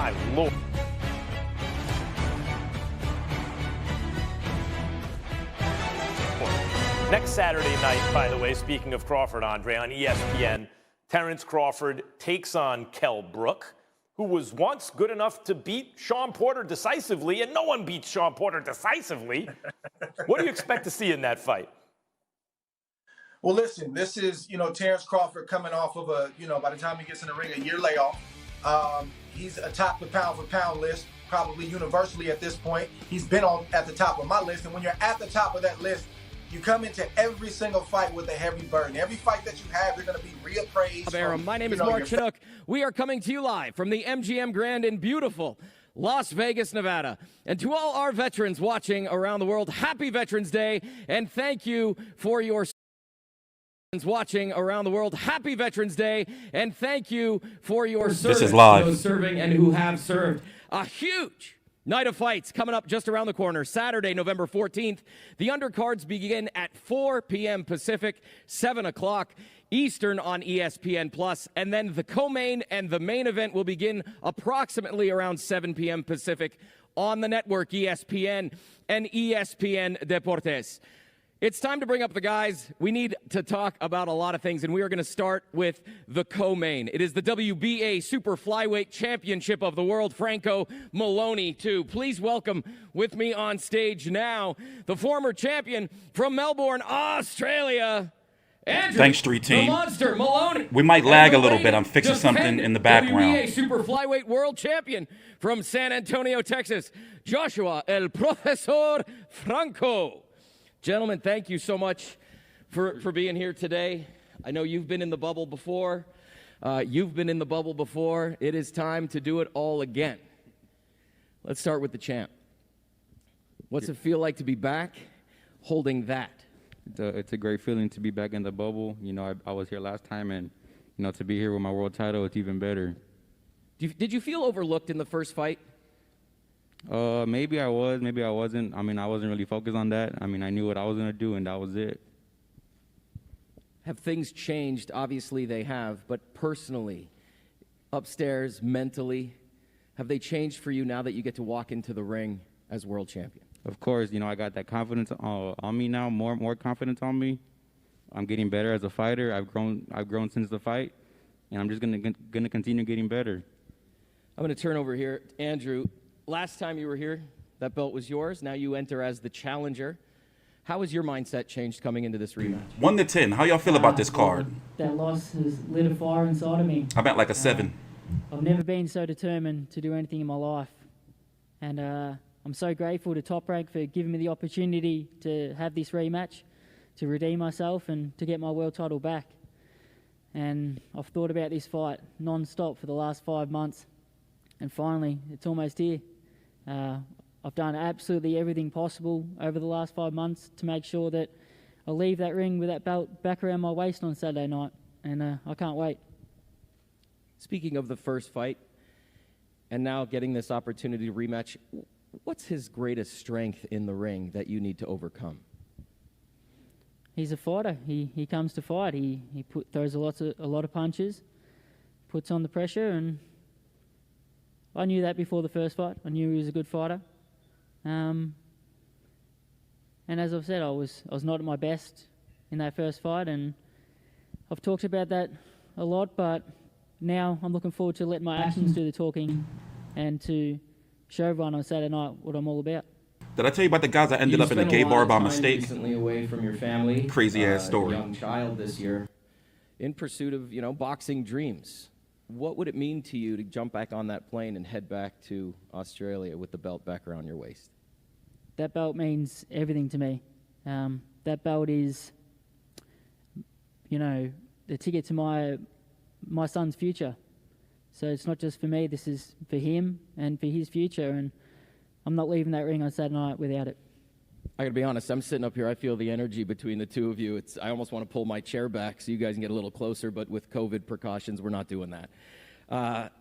My Lord. Next Saturday night, by the way, speaking of Crawford, Andre, on ESPN, Terence Crawford takes on Kell Brook, who was once good enough to beat Sean Porter decisively, and no one beats Sean Porter decisively. What do you expect to see in that fight? Well, listen, this is, Terence Crawford coming off of by the time he gets in the ring, a year layoff. He's atop the pound-for-pound list, probably universally at this point. He's been at the top of my list, and when you're at the top of that list, you come into every single fight with a heavy burden. Every fight that you have, you're going to be reappraised. My name is Mark Chinook. We are coming to you live from the MGM Grand in beautiful Las Vegas, Nevada. And to all our veterans watching around the world, happy Veterans Day, and thank you for your watching around the world. Happy Veterans Day, and thank you for your service. This is live. Those serving and who have served. A huge night of fights coming up just around the corner. Saturday, November 14th. The undercards begin at 4 p.m. Pacific, 7 o'clock Eastern on ESPN+. And then the co-main and the main event will begin approximately around 7 p.m. Pacific on the network ESPN and ESPN Deportes. It's time to bring up the guys. We need to talk about a lot of things, and we are going to start with the co-main. It is the WBA Super Flyweight Championship of the World, Franco Maloney, too. Please welcome with me on stage now the former champion from Melbourne, Australia, Andrew, Thanks, Street Team. the Monster Maloney. We might lag a little bit. I'm fixing something in the background. WBA Super Flyweight World Champion from San Antonio, Texas, Joshua El Profesor Franco. Gentlemen, thank you so much for being here today. I know you've been in the bubble before. It is time to do it all again. Let's start with the champ. What's it feel like to be back holding that? It's a great feeling to be back in the bubble. I was here last time, and, to be here with my world title, it's even better. Did you feel overlooked in the first fight? Maybe I was, maybe I wasn't. I wasn't really focused on that. I knew what I was going to do, and that was it. Have things changed? Obviously they have, but personally, upstairs, mentally, have they changed for you now that you get to walk into the ring as world champion? Of course, I got that confidence on me now, more confidence on me. I'm getting better as a fighter. I've grown since the fight, and I'm just gonna continue getting better. I'm going to turn over here, Andrew. Last time you were here, that belt was yours. Now you enter as the challenger. How has your mindset changed coming into this rematch? 1 to 10. How y'all feel about this card? That loss has lit a fire inside of me. I'm at like a 7. I've never been so determined to do anything in my life. And I'm so grateful to Top Rank for giving me the opportunity to have this rematch, to redeem myself and to get my world title back. And I've thought about this fight non-stop for the last 5 months. And finally, it's almost here. I've done absolutely everything possible over the last 5 months to make sure that I leave that ring with that belt back around my waist on Saturday night, and I can't wait. Speaking of the first fight, and now getting this opportunity to rematch, what's his greatest strength in the ring that you need to overcome? He's a fighter. He comes to fight. He throws a lot of punches, puts on the pressure, and I knew that before the first fight. I knew he was a good fighter. And as I've said, I was not at my best in that first fight, and I've talked about that a lot, but now I'm looking forward to letting my actions do the talking and to show everyone on Saturday night what I'm all about. Did I tell you about the guys that ended up in a gay bar by mistake? Recently away from your family. Crazy ass story. Young child this year, in pursuit of boxing dreams. What would it mean to you to jump back on that plane and head back to Australia with the belt back around your waist? That belt means everything to me. That belt is, the ticket to my son's future. So it's not just for me, this is for him and for his future, and I'm not leaving that ring on Saturday night without it. I gotta be honest, I'm sitting up here, I feel the energy between the two of you. I almost want to pull my chair back so you guys can get a little closer, but with COVID precautions, we're not doing that.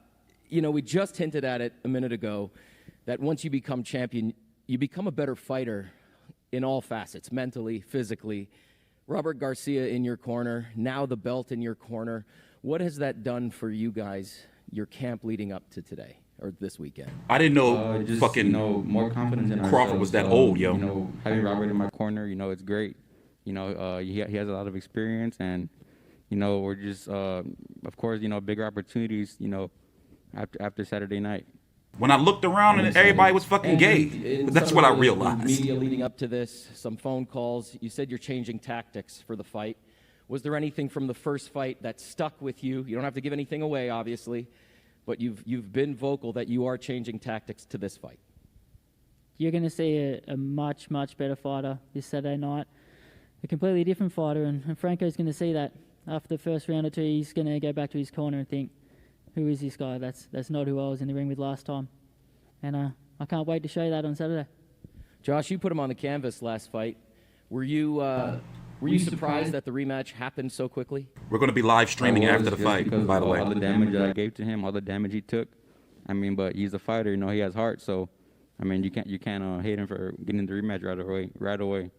We just hinted at it a minute ago, that once you become champion, you become a better fighter in all facets, mentally, physically. Robert Garcia in your corner, now the belt in your corner. What has that done for you guys your camp leading up to today or this weekend? I didn't know Just, fucking more confidence in Crawford ourselves. was that old, yo. Having Robert in my corner, it's great. He has a lot of experience, and we're just, of course, bigger opportunities, after Saturday night. When I looked around and everybody was fucking gay. But that's what I realized. Media leading up to this, some phone calls. You said you're changing tactics for the fight. Was there anything from the first fight that stuck with you? You don't have to give anything away, obviously, but you've been vocal that you are changing tactics to this fight. You're going to see a much, much better fighter this Saturday night. A completely different fighter, and Franco's going to see that. After the first round or two, he's going to go back to his corner and think, who is this guy? That's not who I was in the ring with last time. And I can't wait to show you that on Saturday. Josh, you put him on the canvas last fight. Were you surprised that the rematch happened so quickly? We're going to be live streaming after the fight, by the way. All the damage that I gave to him, all the damage he took. But he's a fighter, he has heart. So, you can't hate him for getting the rematch right away.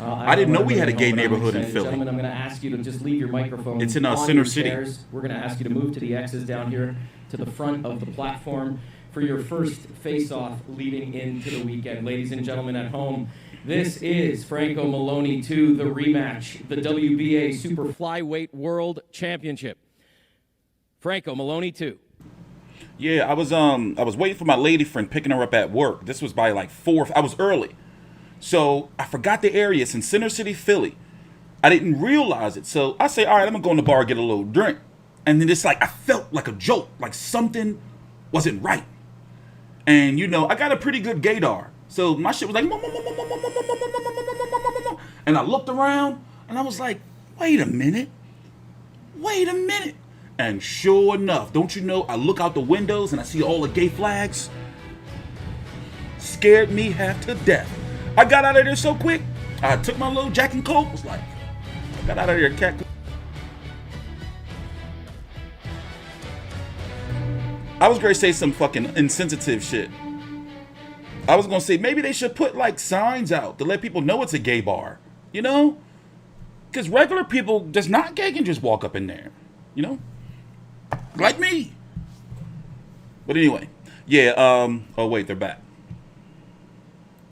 I didn't know we had a gay neighborhood in Philly. Gentlemen, I'm going to ask you to just leave your microphone. It's in on Center your City. chairs. We're going to ask you to move to the X's down here to the front of the platform for your first face-off leading into the weekend. Ladies and gentlemen at home, this is Franco Maloney 2, the rematch, the WBA Super Flyweight World Championship. Franco Maloney 2. Yeah, I was waiting for my lady friend picking her up at work. This was by like 4. I was early. So I forgot the area. It's in Center City, Philly. I didn't realize it. So I say, all right, I'm going to go in the bar, get a little drink. And then it's like, I felt like a jolt, like something wasn't right. And, I got a pretty good gaydar. So my shit was like, and I looked around and I was like, wait a minute. And sure enough, don't you know, I look out the windows and I see all the gay flags. Scared me half to death. I got out of there so quick. I took my little jacket and coat. Was like, I got out of there, cat. I was going to say some fucking insensitive shit. I was going to say maybe they should put like signs out to let people know it's a gay bar. Because regular people just not gay can just walk up in there. Like me. But anyway, yeah. Oh wait, they're back.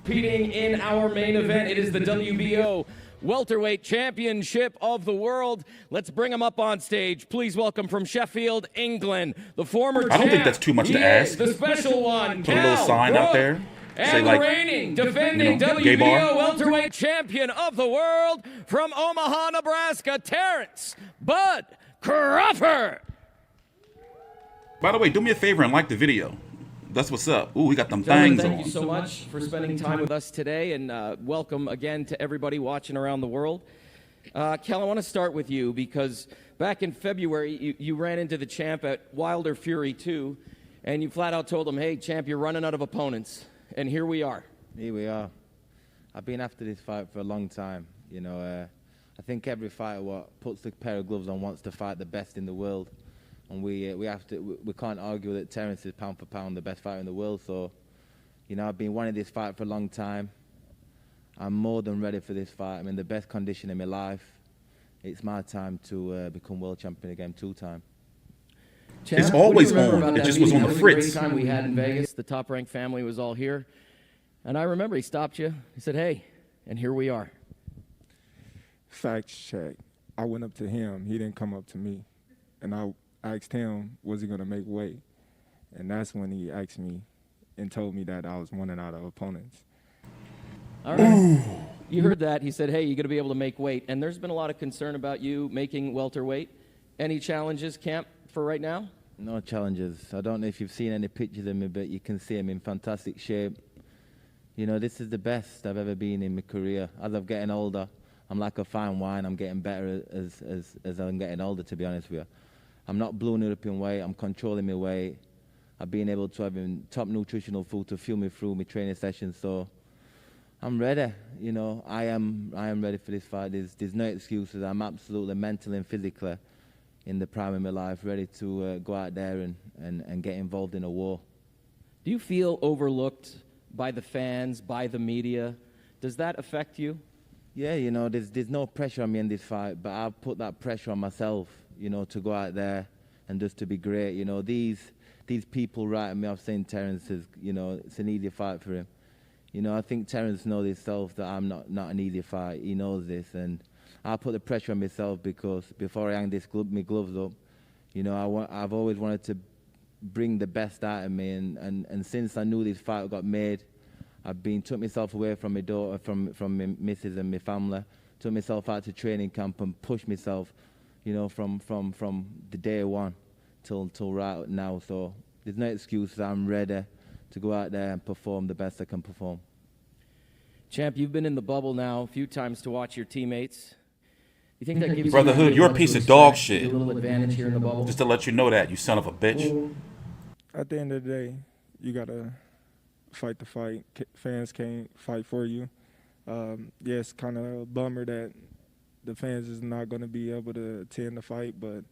Competing in our main event, it is the WBO Welterweight Championship of the World. Let's bring him up on stage. Please welcome from Sheffield, England, the former champ. I don't think that's too much to ask. The special one, Put a little sign out there. And the reigning, defending WBO Welterweight Champion of the World from Omaha, Nebraska, Terence "Bud" Crawford. By the way, do me a favor and like the video. That's what's up. Ooh, we got them Gentlemen, things on. thank you so much for spending time with us today, and welcome again to everybody watching around the world. Kell, I want to start with you because back in February, you ran into the champ at Wilder Fury 2, and you flat out told him, hey, champ, you're running out of opponents, and here we are. Here we are. I've been after this fight for a long time. I think every fighter what puts the pair of gloves on wants to fight the best in the world. And we can't argue that Terence is pound for pound the best fighter in the world. So, I've been wanting this fight for a long time. I'm more than ready for this fight. I'm in the best condition in my life. It's my time to become world champion again, 2-time. It's always on. It just was on the fritz. The time we had in Vegas, the top-ranked family was all here. And I remember he stopped you. He said, hey, and here we are. Fact check. I went up to him. He didn't come up to me. And I asked him, was he going to make weight? And that's when he asked me and told me that I was running out of opponents. All right. You heard that. He said, hey, you're going to be able to make weight. And there's been a lot of concern about you making welterweight. Any challenges, camp, for right now? No challenges. I don't know if you've seen any pictures of me, but you can see I'm in fantastic shape. This is the best I've ever been in my career. As I'm getting older, I'm like a fine wine. I'm getting better as I'm getting older, to be honest with you. I'm not blowing up in weight. I'm controlling my weight. I've been able to have top nutritional food to fuel me through my training sessions. So I'm ready. I am ready for this fight. There's no excuses. I'm absolutely mentally and physically in the prime of my life, ready to go out there and get involved in a war. Do you feel overlooked by the fans, by the media? Does that affect you? Yeah, there's no pressure on me in this fight, but I've put that pressure on myself, to go out there, and just to be great. You know, these people writing me off saying Terence is, you know, it's an easy fight for him. You know, I think Terence knows himself that I'm not an easy fight. He knows this, and I put the pressure on myself because before I hang my gloves up, you know, I've always wanted to bring the best out of me, and since I knew this fight got made, I've took myself away from my daughter, from my missus and my family, took myself out to training camp and pushed myself, you know, from the day one till right now. So there's no excuse. I'm ready to go out there and perform the best I can perform. Champ, you've been in the bubble now a few times to watch your teammates. You think that gives Brotherhood, you you're a piece of dog shit. a little advantage here in the bubble? Just to let you know that, you son of a bitch. At the end of the day, you got to fight the fight. Fans can't fight for you. Yes, kind of a bummer that the fans is not going to be able to attend the fight, but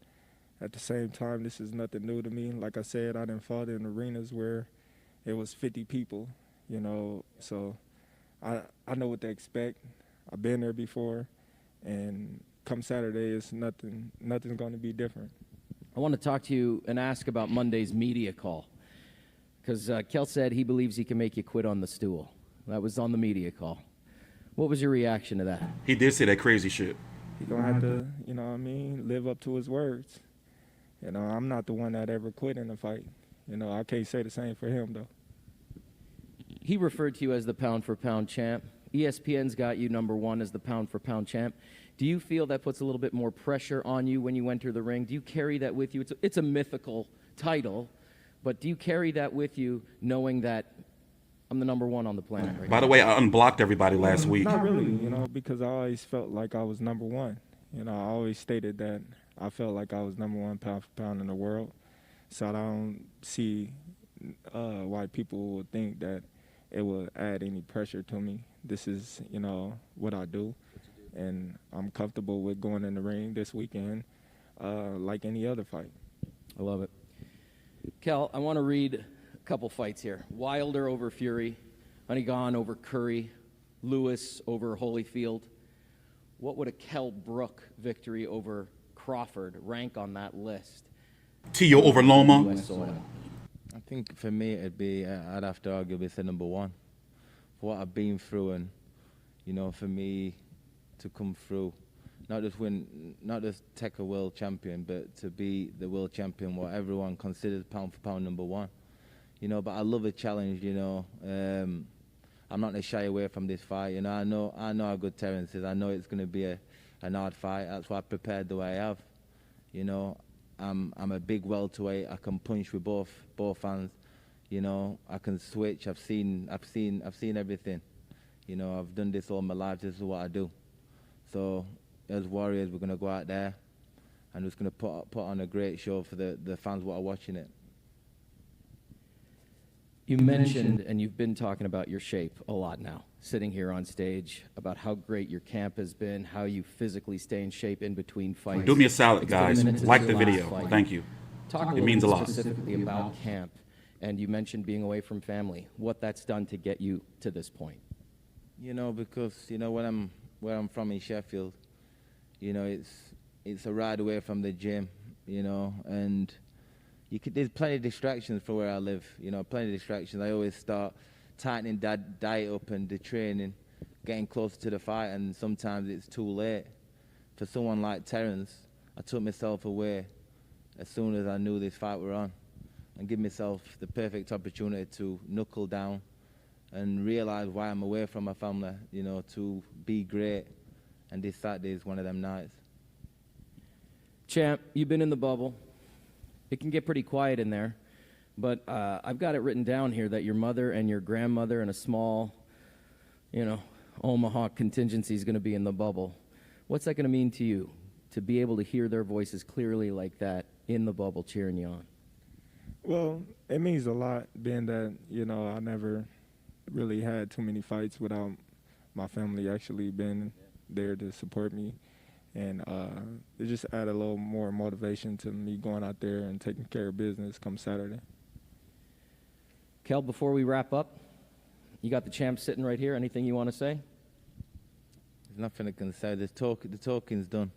at the same time, this is nothing new to me. Like I said, I done fought in arenas where it was 50 people, you know, so I know what to expect. I've been there before, and come Saturday, it's nothing's going to be different. I want to talk to you and ask about Monday's media call, because Kell said he believes he can make you quit on the stool. That was on the media call. What was your reaction to that? He did say that crazy shit. He's going to have to, you know what I mean, live up to his words. You know, I'm not the one that ever quit in a fight. You know, I can't say the same for him, though. He referred to you as the pound-for-pound champ. ESPN's got you #1 as the pound-for-pound champ. Do you feel that puts a little bit more pressure on you when you enter the ring? Do you carry that with you? It's a mythical title, but do you carry that with you knowing that I'm the #1 on the planet right By now? the way, I unblocked everybody last week. Not really, you know, because I always felt like I was #1. You know, I always stated that I felt like I was #1 pound for pound in the world. So I don't see why people would think that it will add any pressure to me. This is, you know, what I do. And I'm comfortable with going in the ring this weekend like any other fight. I love it. Kell, I want to read a couple fights here. Wilder over Fury, Honeyghan over Curry, Lewis over Holyfield. What would a Kell Brook victory over Crawford rank on that list? Tio over Loma. US soil. I think for me it'd be, I'd have to arguably say #1. For what I've been through, and, you know, for me to come through, not just take a world champion, but to be the world champion, what everyone considers pound for pound #1. You know, but I love a challenge, you know. I'm not going to shy away from this fight. You know, I know how good Terence is. I know it's going to be an hard fight. That's why I prepared the way I have. You know, I'm a big welterweight. I can punch with both hands. You know, I can switch. I've seen everything. You know, I've done this all my life. This is what I do. So as warriors, we're gonna go out there and just gonna put on a great show for the fans what are watching it. You mentioned, and you've been talking about your shape a lot now, sitting here on stage, about how great your camp has been, how you physically stay in shape in between fights. Do me a salad, It's guys. 30 minutes Like into the last video. fight. Thank you. Talk a It little means a bit lot. specifically about camp, and you mentioned being away from family, what that's done to get you to this point. You know, because, you know, where I'm from in Sheffield, you know, it's a ride away from the gym, you know, and there's plenty of distractions for where I live, you know, plenty of distractions. I always start tightening that diet up and the training, getting closer to the fight, and sometimes it's too late. For someone like Terence, I took myself away as soon as I knew this fight were on, and give myself the perfect opportunity to knuckle down and realize why I'm away from my family, you know, to be great. And this Saturday is one of them nights. Champ, you've been in the bubble. It can get pretty quiet in there, but I've got it written down here that your mother and your grandmother and a small, you know, Omaha contingency is going to be in the bubble. What's that going to mean to you, to be able to hear their voices clearly like that in the bubble cheering you on? Well, it means a lot, being that, you know, I never really had too many fights without my family actually being there to support me. And it just added a little more motivation to me going out there and taking care of business come Saturday. Kell, before we wrap up, you got the champ sitting right here. Anything you want to say? There's nothing I can say. The talking's done.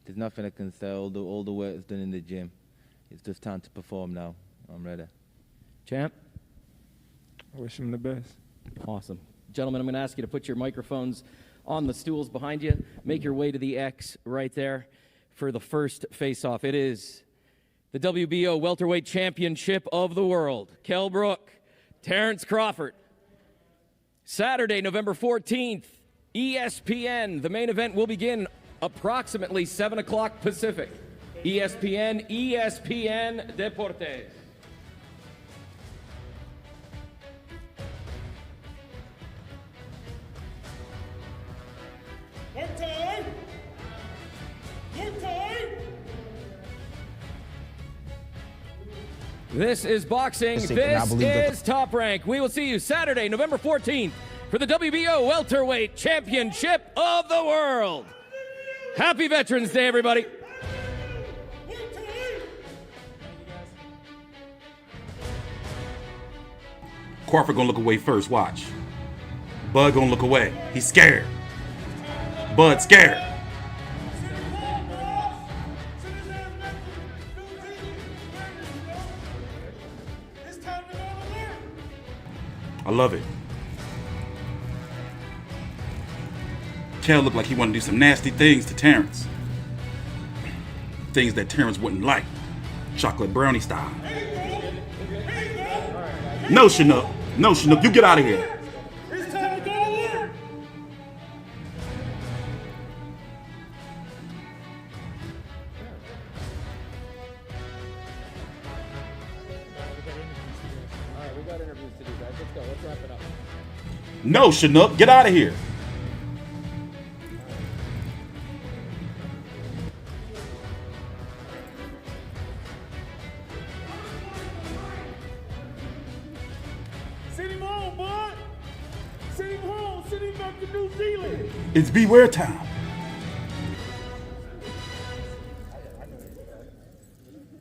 There's nothing I can say. All the work is done in the gym. It's just time to perform now. I'm ready. Champ? I wish him the best. Awesome. Gentlemen, I'm going to ask you to put your microphones on the stools behind you. Make your way to the X right there for the first face-off. It is the WBO Welterweight Championship of the World. Kell Brook, Terence Crawford. Saturday, November 14th, ESPN. The main event will begin approximately 7 o'clock Pacific. ESPN Deportes. One time! This is boxing. This is Top Rank. We will see you Saturday, November 14th for the WBO Welterweight Championship of the World. Happy Veterans Day, everybody. Crawford gonna look away first, watch. Bud gonna look away. He's scared. Bud scared. I love it. Kell looked like he wanted to do some nasty things to Terence. Things that Terence wouldn't like. Chocolate brownie style. No, Chinook. No, Chinook. You get out of here. It's time to go to work! No, Chinook. Get out of here. Send him home, bud! Send him home! Send him back to New Zealand! It's beware time.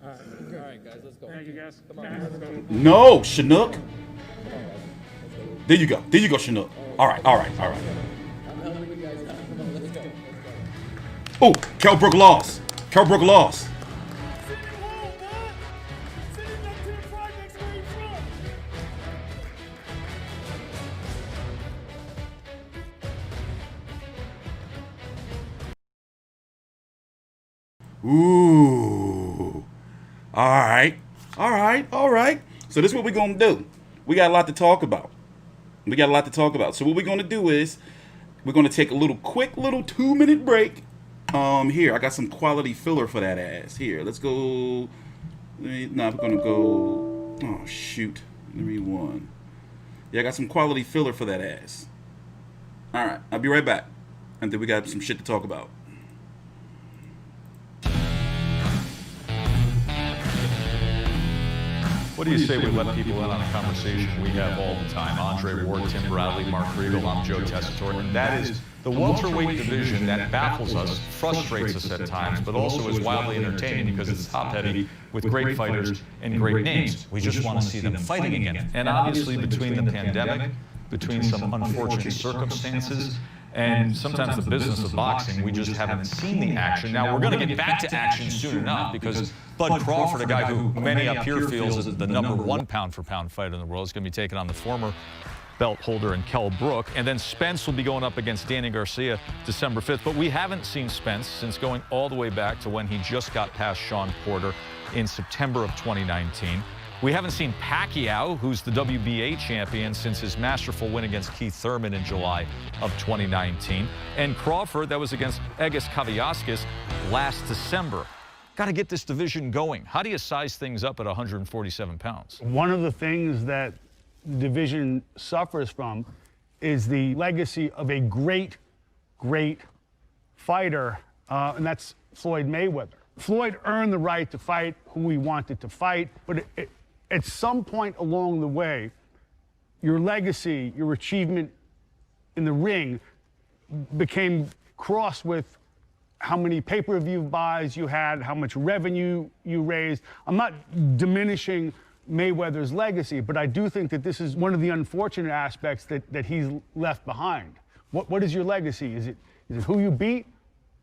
All right, guys, let's go. Thank you, guys. Come on, let's go. No, Chinook. There you go. There you go, Chinook. All right, all right, all right. Oh, Kell Brook lost. Kell Brook lost. Send him home, bud! Send him back to the projects where he's from! Ooh. All right. All right. All right. So this is what we're going to do. We got a lot to talk about. So what we're going to do is we're going to take a quick 2-minute break. Here, I got some quality filler for that ass. Here, let's go. We're going to go. Oh, shoot. Let me one. Yeah, I got some quality filler for that ass. All right. I'll be right back. And then we got some shit to talk about. What do you say we let people in on a conversation we have all the time? Andre Ward, Tim Bradley, Mark Riegel, I'm Joe Tessitore. And that is the welterweight division that baffles us, frustrates us at times, but also is wildly entertaining because it's top-heavy with great fighters and great names. We just want to see them fighting again. And obviously between the pandemic, between some unfortunate circumstances, and sometimes the business of boxing, we just haven't seen the action. Now, we're going to get back to action soon enough because Bud Crawford, a guy who many up here feels is the #1 pound-for-pound fighter in the world, is going to be taking on the former belt holder in Kell Brook. And then Spence will be going up against Danny Garcia December 5th. But we haven't seen Spence since going all the way back to when he just got past Shawn Porter in September of 2019. We haven't seen Pacquiao, who's the WBA champion, since his masterful win against Keith Thurman in July of 2019. And Crawford, that was against Egis Kavyaskis last December. Got to get this division going. How do you size things up at 147 pounds? One of the things that the division suffers from is the legacy of a great fighter, and that's Floyd Mayweather. Floyd earned the right to fight who he wanted to fight, but at some point along the way, your legacy, your achievement in the ring became crossed with how many pay-per-view buys you had, how much revenue you raised. I'm not diminishing Mayweather's legacy, but I do think that this is one of the unfortunate aspects that he's left behind. What is your legacy? Is it who you beat,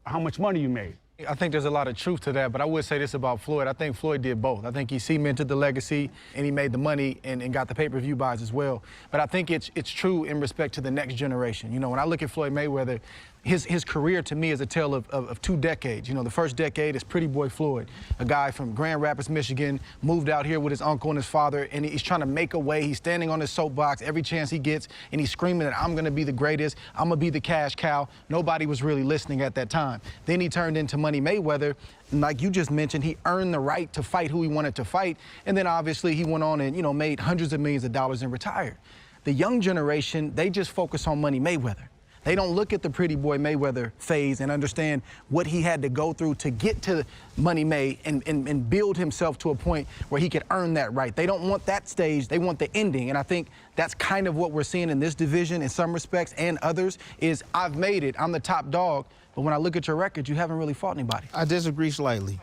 or how much money you made? I think there's a lot of truth to that, but I would say this about Floyd. I think Floyd did both. I think he cemented the legacy and he made the money and got the pay-per-view buys as well. But I think it's true in respect to the next generation. You know, when I look at Floyd Mayweather, his career to me is a tale of 2 decades. You know, the first decade is Pretty Boy Floyd, a guy from Grand Rapids, Michigan, moved out here with his uncle and his father, and he's trying to make a way. He's standing on his soapbox every chance he gets, and he's screaming that I'm going to be the greatest, I'm going to be the cash cow. Nobody was really listening at that time. Then he turned into Money Mayweather, and like you just mentioned, he earned the right to fight who he wanted to fight, and then obviously he went on and, you know, made hundreds of millions of dollars and retired. The young generation, they just focus on Money Mayweather. They don't look at the Pretty Boy Mayweather phase and understand what he had to go through to get to Money May and build himself to a point where he could earn that right. They don't want that stage, they want the ending. And I think that's kind of what we're seeing in this division in some respects and others is I've made it, I'm the top dog. But when I look at your record, you haven't really fought anybody. I disagree slightly.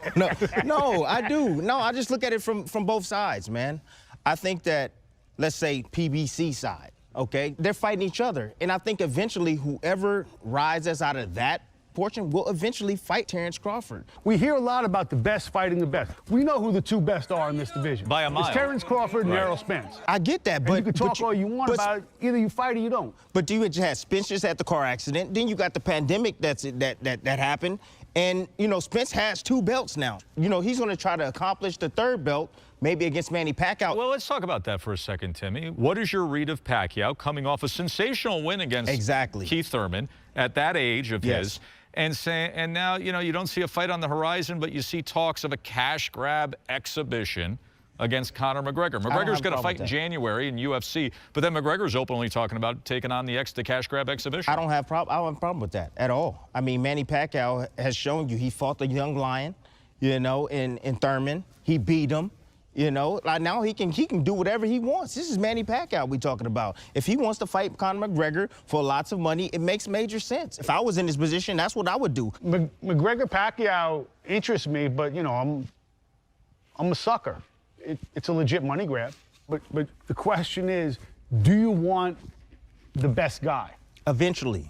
No, I do. No, I just look at it from both sides, man. I think that, let's say, PBC side. Okay, they're fighting each other. And I think eventually whoever rises out of that portion will eventually fight Terence Crawford. We hear a lot about the best fighting the best. We know who the 2 best are in this division. By a mile. It's Terence Crawford and Errol Spence. I get that, And but you can talk all you want about it. Either you fight or you don't. But you just had Spence just had the car accident. Then you got the pandemic that happened. And, you know, Spence has 2 belts now. You know, he's going to try to accomplish the 3rd belt, maybe against Manny Pacquiao. Well, let's talk about that for a second, Timmy. What is your read of Pacquiao coming off a sensational win against Keith Thurman at that age of his? And now, you know, you don't see a fight on the horizon, but you see talks of a cash grab exhibition against Conor McGregor. McGregor's going to fight in January in UFC, but then McGregor's openly talking about taking on the cash grab exhibition. I don't have a problem with that at all. I mean, Manny Pacquiao has shown you he fought the young lion, you know, in Thurman. He beat him. You know, like now he can do whatever he wants. This is Manny Pacquiao we talking about. If he wants to fight Conor McGregor for lots of money, it makes major sense. If I was in his position, that's what I would do. McGregor Pacquiao interests me, but you know, I'm a sucker. It's a legit money grab. But the question is, do you want the best guy? Eventually.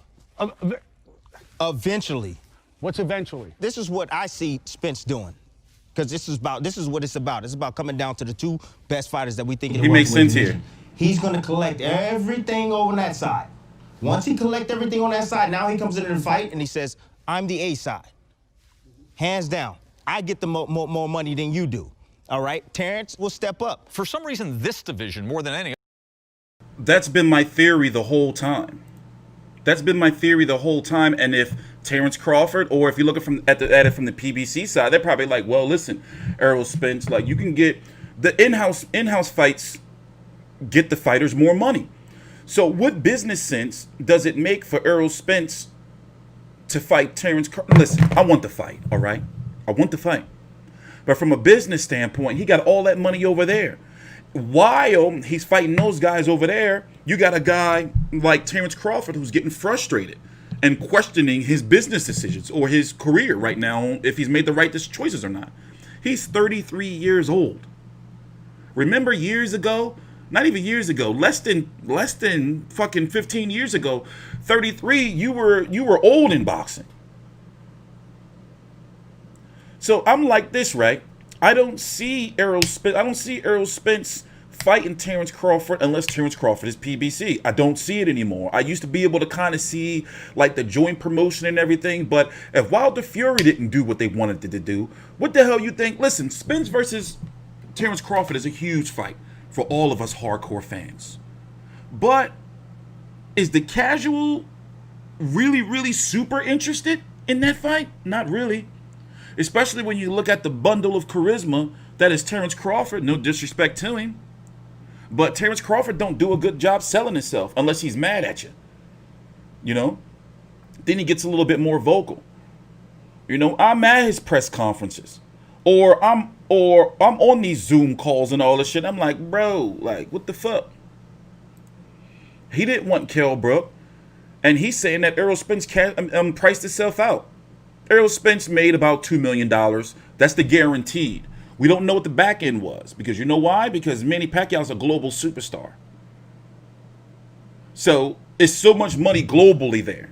Eventually. What's eventually? This is what I see Spence doing. Because this is what it's about. It's about coming down to the 2 best fighters that we think. He makes sense here. He's going to collect everything over that side. Once he collects everything on that side, now he comes into the fight and he says, I'm the A side. Hands down. I get the more money than you do. All right? Terence will step up. For some reason, this division, more than any. That's been my theory the whole time. That's been my theory the whole time. And if Terence Crawford, or if you look at it from the PBC side, they're probably like, well, listen, Errol Spence, like you can get the in-house fights, get the fighters more money. So what business sense does it make for Errol Spence to fight Terence Crawford? Listen, I want the fight, all right? I want the fight. But from a business standpoint, he got all that money over there. While he's fighting those guys over there, you got a guy like Terence Crawford who's getting frustrated and questioning his business decisions or his career right now, if he's made the right choices or not. He's 33 years old. Remember years ago, not even years ago, less than fucking 15 years ago, 33, you were old in boxing. So I'm like this, right? I don't see Errol Spence fighting Terence Crawford unless Terence Crawford is PBC. I don't see it anymore. I used to be able to kind of see like the joint promotion and everything, but if Wilder Fury didn't do what they wanted it to do, what the hell you think? Listen, Spence versus Terence Crawford is a huge fight for all of us hardcore fans. But is the casual really, really super interested in that fight? Not really. Especially when you look at the bundle of charisma that is Terence Crawford. No disrespect to him. But Terence Crawford don't do a good job selling himself unless he's mad at you. You know? Then he gets a little bit more vocal. You know, I'm at his press conferences. Or I'm on these Zoom calls and all this shit. I'm like, bro, like, what the fuck? He didn't want Kell Brook. And he's saying that Errol Spence priced himself out. Errol Spence made about $2 million. That's the guaranteed. We don't know what the back end was. Because you know why? Because Manny Pacquiao's a global superstar. So it's so much money globally there.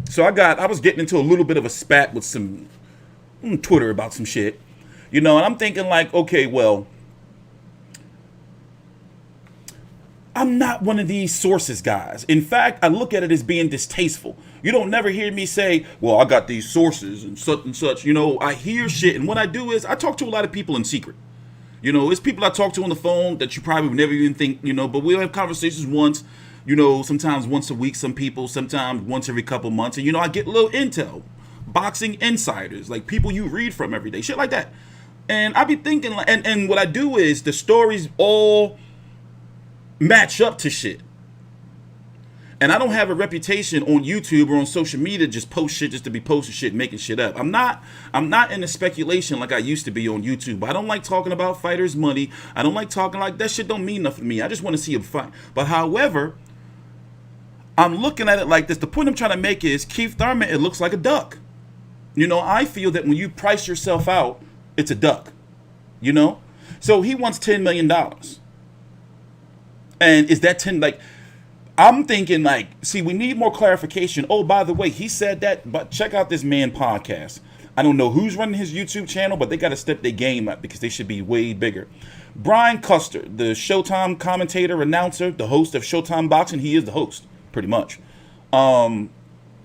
So I was getting into a little bit of a spat with some Twitter about some shit, you know, and I'm thinking like, okay, well, I'm not one of these sources guys. In fact, I look at it as being distasteful. You don't never hear me say, well, I got these sources and such. You know, I hear shit. And what I do is I talk to a lot of people in secret. You know, it's people I talk to on the phone that you probably would never even think, you know, but we'll have conversations once, you know, sometimes once a week, some people, sometimes once every couple months. And, you know, I get a little intel, boxing insiders, like people you read from every day, shit like that. And I be thinking, like, and what I do is the stories all match up to shit. And I don't have a reputation on YouTube or on social media just post shit just to be posting shit and making shit up. I'm not into speculation like I used to be on YouTube. I don't like talking about fighters' money. I don't like talking like that shit don't mean nothing to me. I just want to see them fight. But however, I'm looking at it like this. The point I'm trying to make is Keith Thurman, it looks like a duck. You know, I feel that when you price yourself out, it's a duck. You know? So he wants $10 million. And is that 10, like, I'm thinking like, see, we need more clarification. Oh, by the way, he said that, but check out this man podcast. I don't know who's running his YouTube channel, but they got to step their game up because they should be way bigger. Brian Custer, the Showtime commentator, announcer, the host of Showtime Boxing. He is the host, pretty much.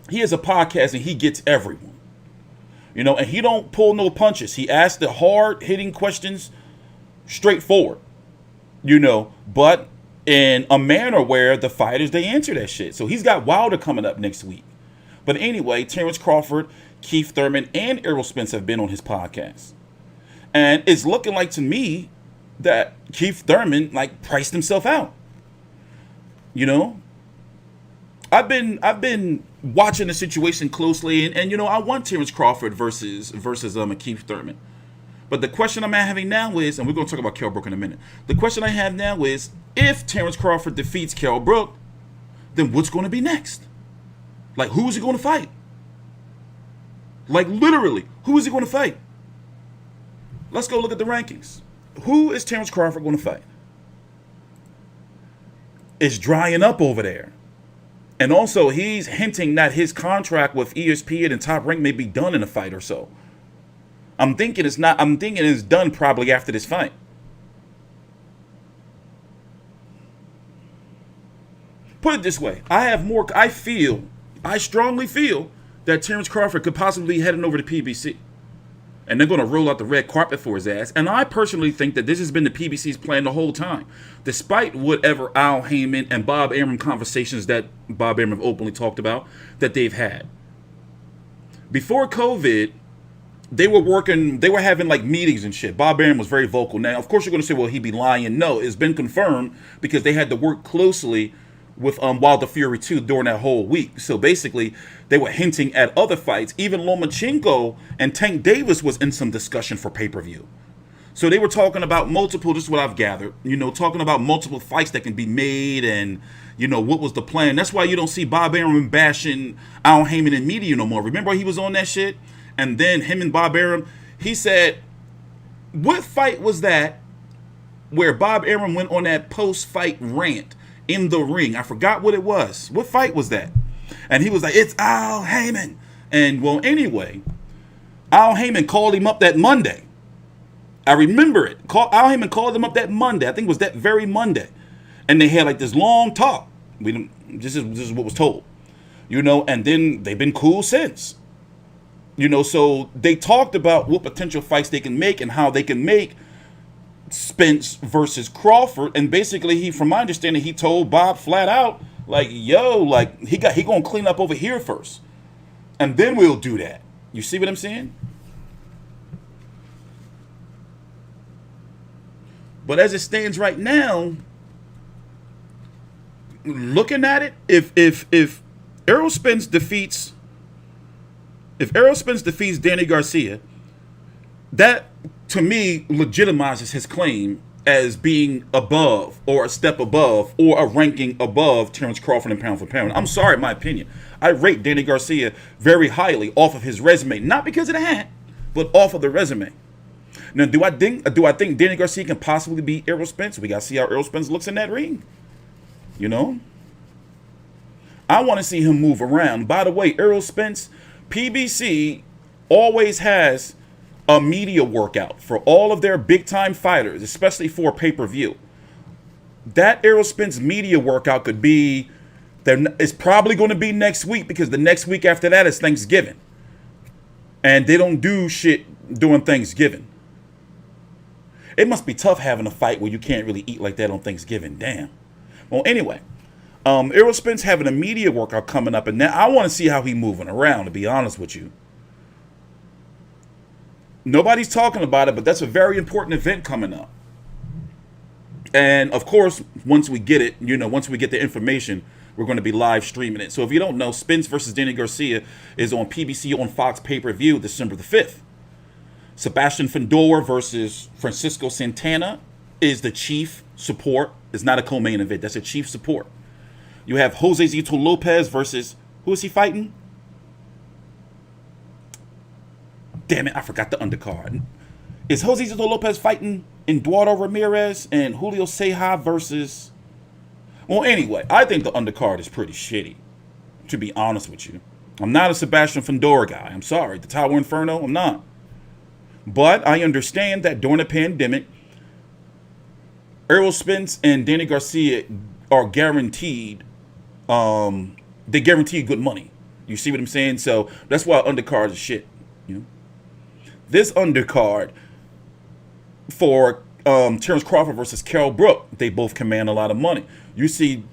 He has a podcast and he gets everyone. You know, and he don't pull no punches. He asks the hard-hitting questions straightforward. You know, but in a manner where the fighters, they answer that shit. So he's got Wilder coming up next week. But anyway, Terence Crawford, Keith Thurman, and Errol Spence have been on his podcast. And it's looking like to me that Keith Thurman, like, priced himself out. You know? I've been watching the situation closely, and you know, I want Terence Crawford versus Keith Thurman. But the question I'm having now is, and we're going to talk about Kell Brook in a minute. The question I have now is, if Terence Crawford defeats Kell Brook, then what's going to be next? Like, who is he going to fight? Like, literally, who is he going to fight? Let's go look at the rankings. Who is Terence Crawford going to fight? It's drying up over there. And also, he's hinting that his contract with ESPN and Top Rank may be done in a fight or so. I'm thinking it's done probably after this fight. Put it this way. I strongly feel that Terence Crawford could possibly be heading over to PBC. And they're going to roll out the red carpet for his ass. And I personally think that this has been the PBC's plan the whole time. Despite whatever Al Heyman and Bob Arum conversations that Bob Arum openly talked about that they've had. Before COVID, they were having like meetings and shit. Bob Arum was very vocal. Now, of course, you're going to say, well, he'd be lying. No, it's been confirmed because they had to work closely with Wilder Fury 2 during that whole week. So basically, they were hinting at other fights. Even Lomachenko and Tank Davis was in some discussion for pay-per-view. So they were talking about multiple, this is what I've gathered, you know, talking about multiple fights that can be made and, you know, what was the plan. That's why you don't see Bob Arum bashing Al Heyman in media no more. Remember he was on that shit? And then him and Bob Arum, he said, what fight was that where Bob Arum went on that post-fight rant in the ring? I forgot what it was. What fight was that? And he was like, it's Al Heyman. And well, anyway, Al Heyman called him up that Monday. I remember it. Al Heyman called him up that Monday. I think it was that very Monday. And they had like this long talk. This is what was told. You know, and then they've been cool since. You know, so they talked about what potential fights they can make and how they can make Spence versus Crawford. And basically, from my understanding, he told Bob flat out, like, yo, like, he gonna clean up over here first. And then we'll do that. You see what I'm saying? But as it stands right now, looking at it, if Errol Spence defeats Danny Garcia, that to me legitimizes his claim as being above or a step above or a ranking above Terence Crawford in pound for pound. I'm sorry, in my opinion. I rate Danny Garcia very highly off of his resume, not because of the hat, but off of the resume. Now, do I think Danny Garcia can possibly beat Errol Spence? We got to see how Errol Spence looks in that ring. You know? I want to see him move around. By the way, Errol Spence, PBC always has a media workout for all of their big-time fighters, especially for pay-per-view. That Errol Spence media workout could be, it's probably going to be next week, because the next week after that is Thanksgiving. And they don't do shit during Thanksgiving. It must be tough having a fight where you can't really eat like that on Thanksgiving. Damn. Well, anyway, Errol Spence having a media workout coming up, and now I want to see how he moving around, to be honest with you. Nobody's talking about it, but that's a very important event coming up. And of course, once we get it, once we get the information, we're going to be live streaming it. So if you don't know, Spence versus Danny Garcia is on PBC on Fox pay-per-view December the 5th. Sebastian Fundora versus Francisco Santana is the chief support. It's not a co-main event. That's a chief support. You have Jose Zito Lopez versus, who is he fighting? Damn it, I forgot the undercard. Is Jose Zito Lopez fighting Eduardo Ramirez and Julio Ceja versus... Well, anyway, I think the undercard is pretty shitty, to be honest with you. I'm not a Sebastian Fundora guy. I'm sorry. The Tower Inferno, I'm not. But I understand that during the pandemic, Errol Spence and Danny Garcia are guaranteed, they guarantee good money. You see what I'm saying? So that's why undercards are shit. This undercard for Terence Crawford versus Kell Brook, they both command a lot of money. You see,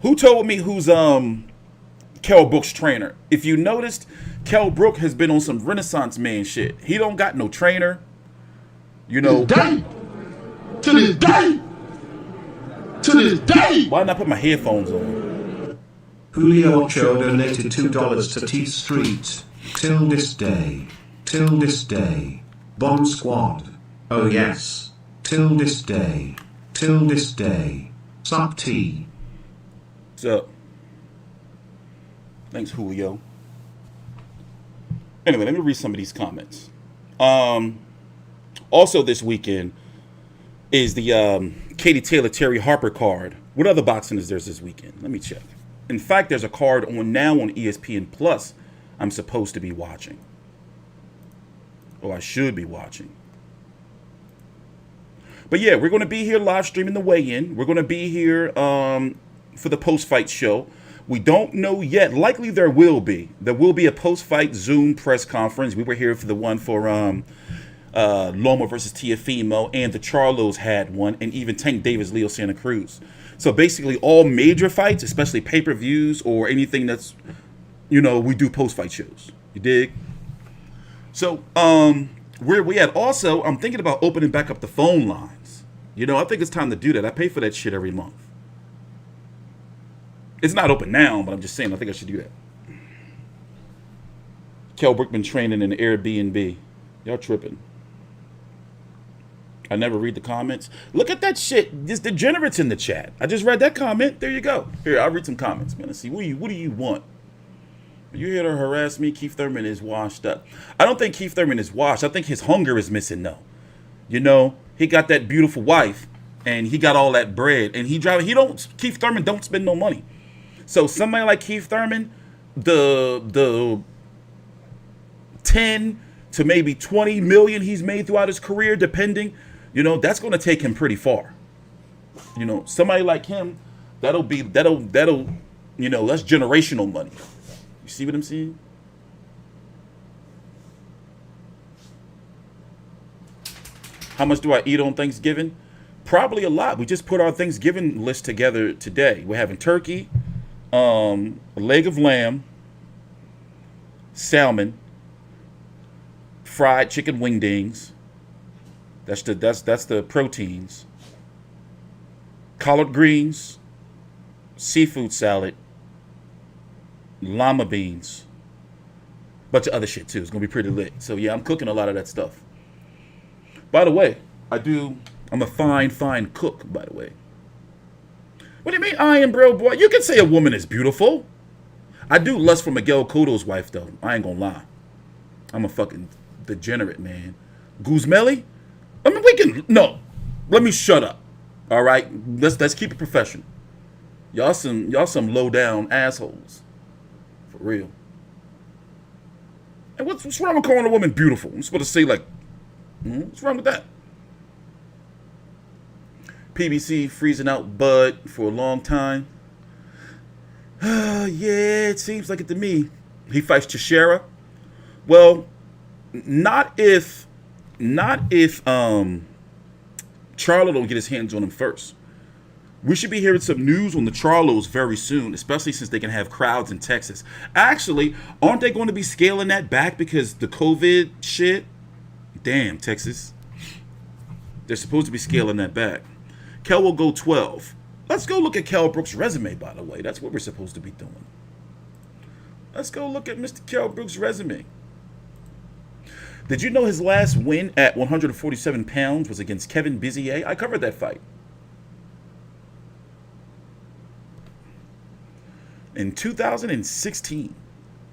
who told me who's Kell Brook's trainer? If you noticed, Kell Brook has been on some Renaissance man shit. He don't got no trainer. To this day. Why not put my headphones on? Julio Ocho donated $2 to T Street. Till this day. Till this day. Bomb Squad. Oh yes. Till this day. Till this day. Sup T. What's up? Thanks, Julio. Anyway, let me read some of these comments. Also this weekend is the Katie Taylor Terry Harper card. What other boxing is there this weekend? Let me check. In fact, there's a card on ESPN Plus I'm supposed to be watching. Or I should be watching. But yeah, we're going to be here live streaming the weigh-in. We're going to be here for the post-fight show. We don't know yet. Likely there will be. There will be a post-fight Zoom press conference. We were here for the one for Loma versus Tiafimo, and the Charlos had one, and even Tank Davis, Leo Santa Cruz. So basically all major fights, especially pay-per-views or anything that's, we do post-fight shows. You dig? So where we at? Also, I'm thinking about opening back up the phone lines. I think it's time to do that. I pay for that shit every month. It's not open now, but I'm just saying I think I should do that. Kell Brook been training in the Airbnb. Y'all tripping. I never read the comments. Look at that shit. There's degenerates in the chat. I just read that comment. There you go. Here, I'll read some comments, man. Let's see. What do you want? You're here to harass me. Keith Thurman is washed up. I don't think Keith Thurman is washed. I think his hunger is missing, though. He got that beautiful wife, and he got all that bread, and Keith Thurman don't spend no money. So somebody like Keith Thurman, the 10 to maybe 20 million he's made throughout his career, depending, that's going to take him pretty far. Somebody like him, that's generational money. You see what I'm saying? How much do I eat on Thanksgiving? Probably a lot. We just put our Thanksgiving list together today. We're having turkey, a leg of lamb, salmon, fried chicken wingdings. That's the proteins. Collard greens, seafood salad, lima beans, bunch of other shit too. It's gonna be pretty lit. So yeah, I'm cooking a lot of that stuff. By the way, I'm a fine cook, by the way. What do you mean I am, bro, boy? You can say a woman is beautiful. I do lust for Miguel Cotto's wife, though. I ain't gonna lie. I'm a fucking degenerate, man. Guzmelli? I mean, no. Let me shut up. All right? Let's keep it professional. Y'all some low down assholes. For real. And what's wrong with calling a woman beautiful? I'm supposed to say, like, what's wrong with that? PBC freezing out Bud for a long time. Yeah, it seems like it to me. He fights Teixeira. Well, not if Charlo don't get his hands on him first. We should be hearing some news on the Charlos very soon, especially since they can have crowds in Texas. Actually, aren't they going to be scaling that back because the COVID shit? Damn, Texas. They're supposed to be scaling that back. Kell will go 12. Let's go look at Kell Brook's resume, by the way. That's what we're supposed to be doing. Let's go look at Mr. Kell Brook's resume. Did you know his last win at 147 pounds was against Kevin Bizier? I covered that fight. In 2016.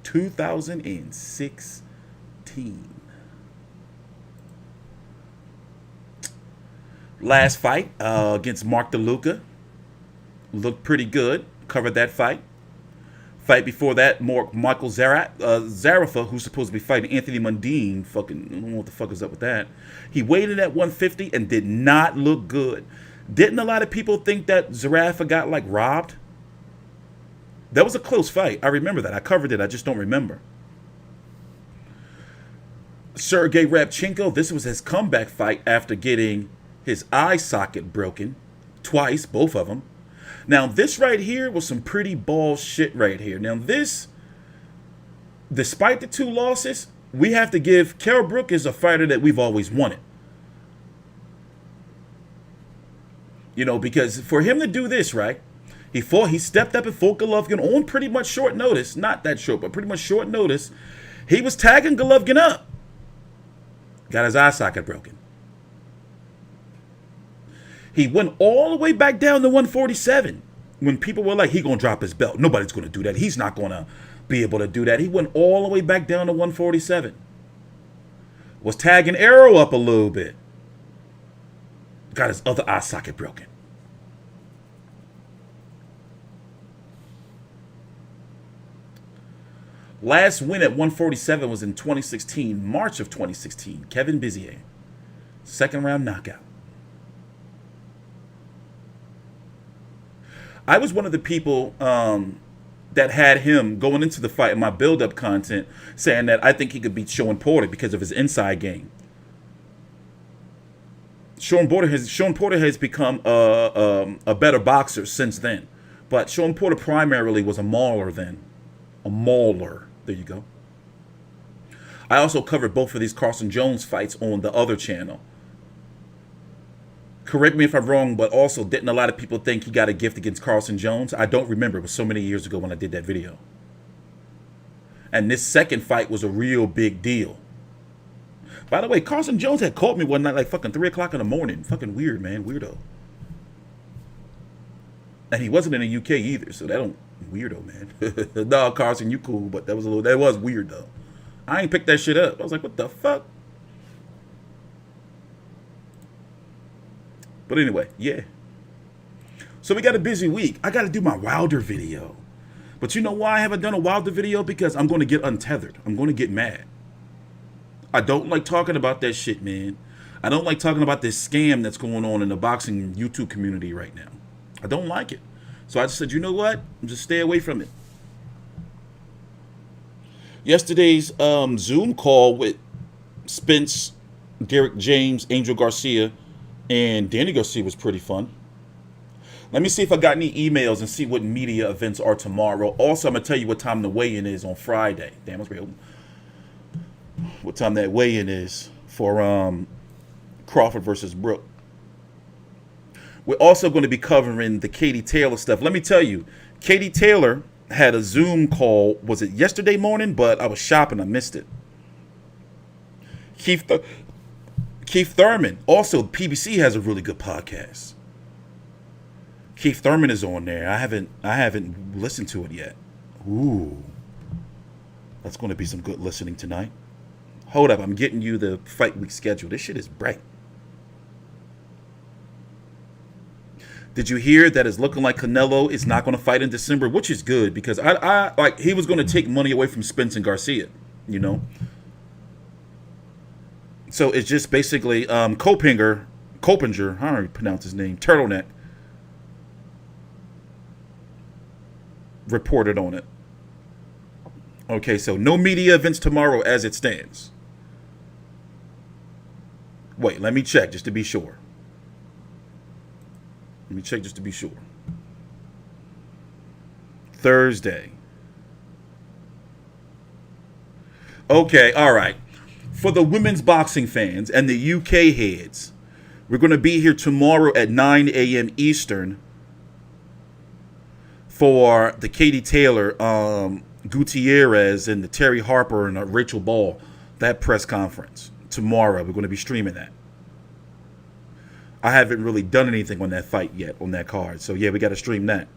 2016. Last fight against Mark DeLuca. Looked pretty good. Covered that fight. Fight before that, Michael Zarafa, who's supposed to be fighting Anthony Mundine. Fucking, I don't know what the fuck is up with that. He weighed in at 150 and did not look good. Didn't a lot of people think that Zarafa got, like, robbed? That was a close fight. I remember that. I covered it. I just don't remember. Sergey Rabchenko, this was his comeback fight after getting his eye socket broken. Twice, both of them. Now, this right here was some pretty ball shit right here. Now, this, despite the 2 losses, we have to give Kell Brook is a fighter that we've always wanted. You know, because for him to do this, right, he stepped up and fought Golovkin on pretty much short notice. Not that short, but pretty much short notice. He was tagging Golovkin up. Got his eye socket broken. He went all the way back down to 147 when people were like, he going to drop his belt. Nobody's going to do that. He's not going to be able to do that. He went all the way back down to 147. Was tagging Arrow up a little bit. Got his other eye socket broken. Last win at 147 was in 2016, March of 2016. Kevin Bizier. Second round knockout. I was one of the people that had him going into the fight in my build-up content saying that I think he could beat Sean Porter because of his inside game. Sean Porter has become a better boxer since then. But Sean Porter primarily was a mauler then. A mauler. There you go. I also covered both of these Carson Jones fights on the other channel. Correct me if I'm wrong, but also didn't a lot of people think he got a gift against Carson Jones? I don't remember. It was so many years ago when I did that video. And this second fight was a real big deal. By the way, Carson Jones had called me one night like fucking 3 o'clock in the morning. Fucking weird, man. Weirdo. And he wasn't in the UK either, so that don't... Weirdo, man. No, Carson, you cool, but that was weird, though. I ain't picked that shit up. I was like, what the fuck? But anyway, yeah. So we got a busy week. I got to do my Wilder video. But you know why I haven't done a Wilder video? Because I'm going to get untethered. I'm going to get mad. I don't like talking about that shit, man. I don't like talking about this scam that's going on in the boxing YouTube community right now. I don't like it. So I just said, you know what? Just stay away from it. Yesterday's Zoom call with Spence, Derek James, Angel Garcia, and Danny Garcia was pretty fun. Let me see if I got any emails and see what media events are tomorrow. Also, I'm going to tell you what time the weigh-in is on Friday. Damn, that's real. What time that weigh-in is for Crawford versus Brook. We're also going to be covering the Katie Taylor stuff. Let me tell you, Katie Taylor had a Zoom call, was it yesterday morning? But I was shopping, I missed it. Keith Thurman, also PBC has a really good podcast. Keith Thurman is on there. I haven't listened to it yet. Ooh. That's going to be some good listening tonight. Hold up, I'm getting you the fight week schedule. This shit is bright. Did you hear that it's looking like Canelo is not going to fight in December, which is good because I like he was going to take money away from Spence and Garcia, you know. So it's just basically Copinger, how do you pronounce his name? Turtleneck reported on it. Okay, so no media events tomorrow as it stands. Wait, let me check just to be sure. Thursday. Okay, all right. For the women's boxing fans and the UK heads, we're going to be here tomorrow at 9 a.m. Eastern for the Katie Taylor, Gutierrez, and the Terry Harper and Rachel Ball, that press conference. Tomorrow, we're going to be streaming that. I haven't really done anything on that fight yet, on that card. So, yeah, we got to stream that.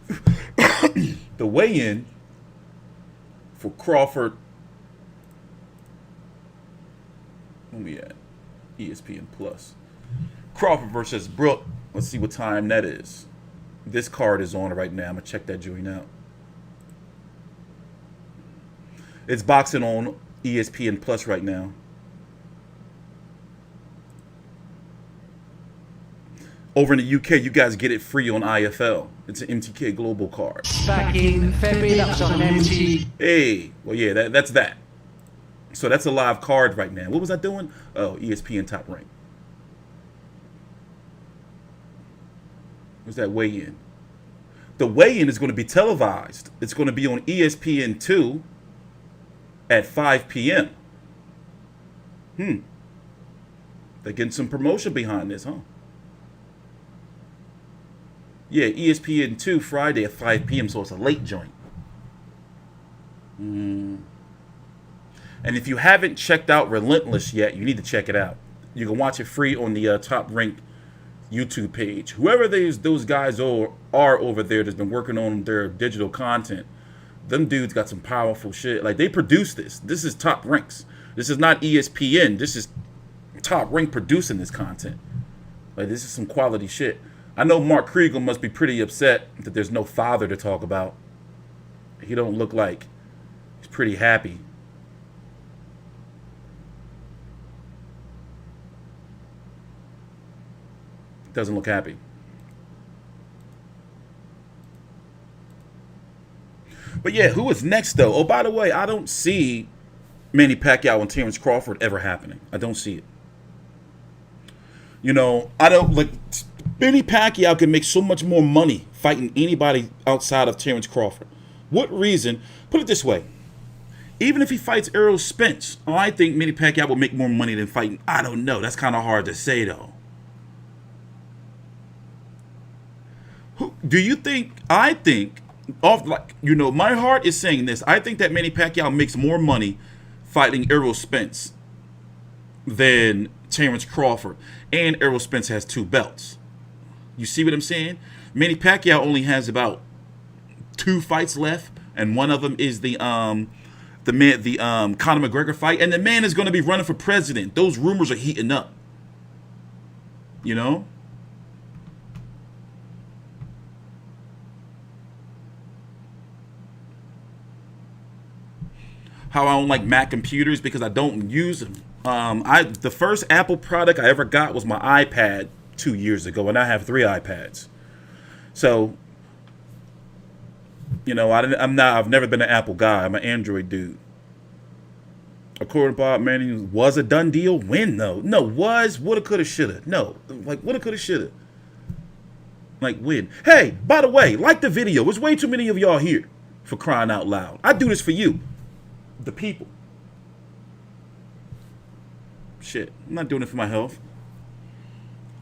The weigh-in for Crawford. Where we at? ESPN Plus. Crawford versus Brook. Let's see what time that is. This card is on right now. I'm going to check that joint out. It's boxing on ESPN Plus right now. Over in the UK, you guys get it free on IFL. It's an MTK Global card. Back in February, that was on MT. Hey, well, yeah, that's that. So that's a live card right now. What was I doing? Oh, ESPN Top Rank. Where's that weigh-in? The weigh-in is going to be televised. It's going to be on ESPN2 at 5 p.m. They're getting some promotion behind this, huh? Yeah, ESPN2 Friday at 5 p.m., so it's a late joint. And if you haven't checked out Relentless yet, you need to check it out. You can watch it free on the Top Rank YouTube page. Whoever those guys are over there that's been working on their digital content, them dudes got some powerful shit. Like, they produce this. This is Top Ranks. This is not ESPN. This is Top Rank producing this content. Like, this is some quality shit. I know Mark Kriegel must be pretty upset that there's no father to talk about. He don't look like he's pretty happy. Doesn't look happy. But yeah, who is next though? Oh, by the way, I don't see Manny Pacquiao and Terence Crawford ever happening. I don't see it. You know, I don't like. Manny Pacquiao can make so much more money fighting anybody outside of Terence Crawford. What reason? Put it this way. Even if he fights Errol Spence, I think Manny Pacquiao will make more money than fighting. I don't know. That's kind of hard to say, though. Do you think? I think, my heart is saying this. I think that Manny Pacquiao makes more money fighting Errol Spence than Terence Crawford. And Errol Spence has 2 belts. You see what I'm saying? Manny Pacquiao only has about 2 fights left, and one of them is the Conor McGregor fight, and the man is going to be running for president. Those rumors are heating up. You know? How I don't like Mac computers because I don't use them. The first Apple product I ever got was my iPad 2 years ago, and I have 3 iPads. So, you know, I've never been an Apple guy. I'm an Android dude. According to Bob Manning, was a done deal. When though? No, was, woulda, coulda, shoulda. No, like woulda, coulda, shoulda. Like when? Hey, by the way, like the video. There's way too many of y'all here, for crying out loud. I do this for you, the people. Shit, I'm not doing it for my health.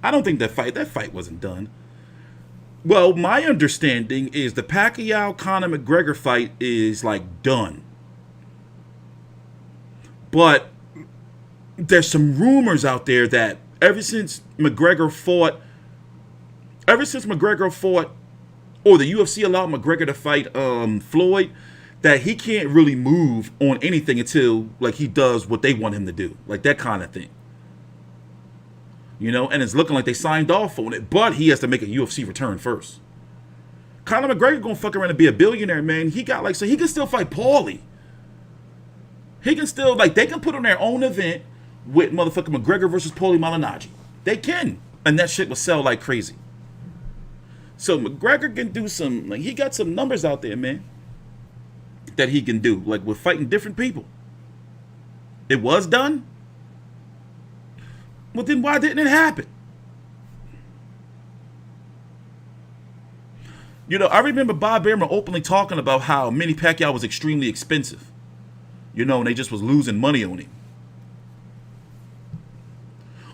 I don't think that fight wasn't done. Well, my understanding is the Pacquiao-Conor McGregor fight is like done. But there's some rumors out there that ever since McGregor fought, or the UFC allowed McGregor to fight Floyd, that he can't really move on anything until like he does what they want him to do, like that kind of thing. You know, and it's looking like they signed off on it, but he has to make a UFC return first. Conor McGregor gonna fuck around and be a billionaire, man. He got so he can still fight Paulie. He can still, they can put on their own event with motherfucking McGregor versus Paulie Malignaggi. They can. And that shit will sell like crazy. So McGregor can do some, like, he got some numbers out there, man, that he can do, like, with fighting different people. It was done? Well, then why didn't it happen? You know, I remember Bob Arum openly talking about how Manny Pacquiao was extremely expensive. You know, and they just was losing money on him.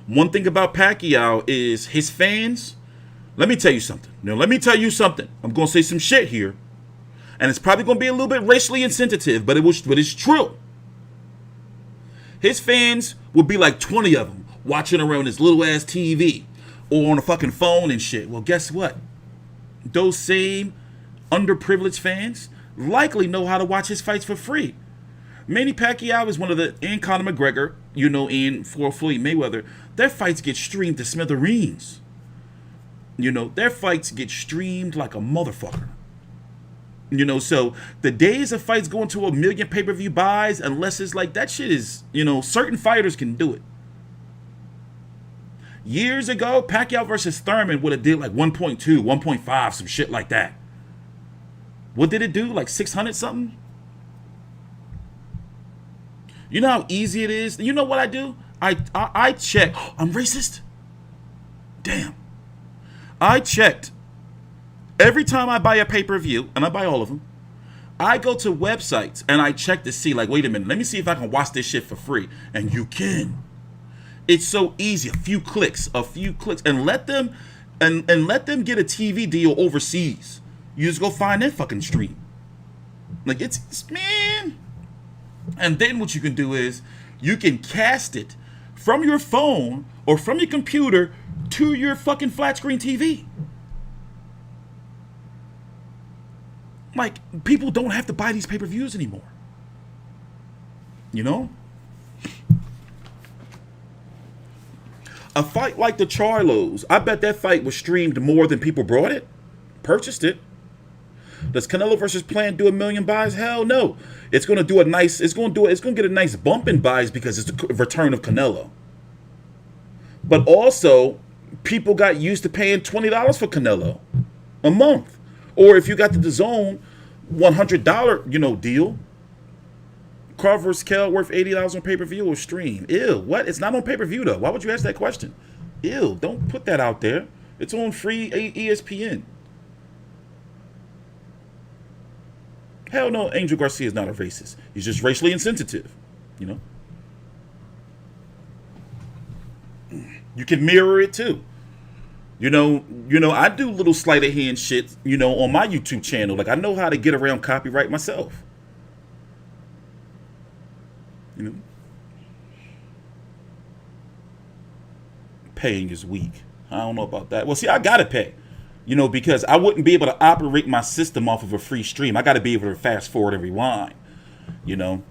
One thing about Pacquiao is his fans. Let me tell you something. Now, let me tell you something. I'm going to say some shit here. And it's probably going to be a little bit racially insensitive, but it's true. His fans would be like 20 of them watching around his little ass TV or on a fucking phone and shit. Well, guess what? Those same underprivileged fans likely know how to watch his fights for free. Manny Pacquiao is one of the, and Conor McGregor, you know, and for Floyd Mayweather, their fights get streamed to smithereens. You know, their fights get streamed like a motherfucker. You know, so the days of fights going to 1 million pay-per-view buys, unless it's like that shit is, you know, certain fighters can do it. Years ago, Pacquiao versus Thurman would have did like 1.2, 1.5, some shit like that. What did it do? Like 600 something? You know how easy it is? You know what I do? I check. I'm racist? Damn. I checked. Every time I buy a pay-per-view, and I buy all of them, I go to websites and I check to see, like, wait a minute, let me see if I can watch this shit for free. And you can. It's so easy. A few clicks, and let them let them get a TV deal overseas. You just go find that fucking stream. Like, it's man. And then what you can do is you can cast it from your phone or from your computer to your fucking flat screen TV. Like, people don't have to buy these pay-per-views anymore. You know? A fight like the Charlos, I bet that fight was streamed more than people brought it, purchased it. Does Canelo versus Plant do 1 million buys? Hell no. It's gonna do a nice. It's gonna get a nice bump in buys because it's the return of Canelo. But also, people got used to paying $20 for Canelo a month, or if you got the DAZN $100, you know, deal. Crawford vs. Kell worth $80 on pay-per-view or stream. Ew, what? It's not on pay-per-view though. Why would you ask that question? Ew, don't put that out there. It's on free ESPN. Hell no, Angel Garcia is not a racist. He's just racially insensitive, you know? You can mirror it too. You know, I do little sleight of hand shit, you know, on my YouTube channel. Like, I know how to get around copyright myself. You know? Paying is weak. I don't know about that. Well, see, I gotta pay. You know, because I wouldn't be able to operate my system off of a free stream. I got to be able to fast forward and rewind, you know.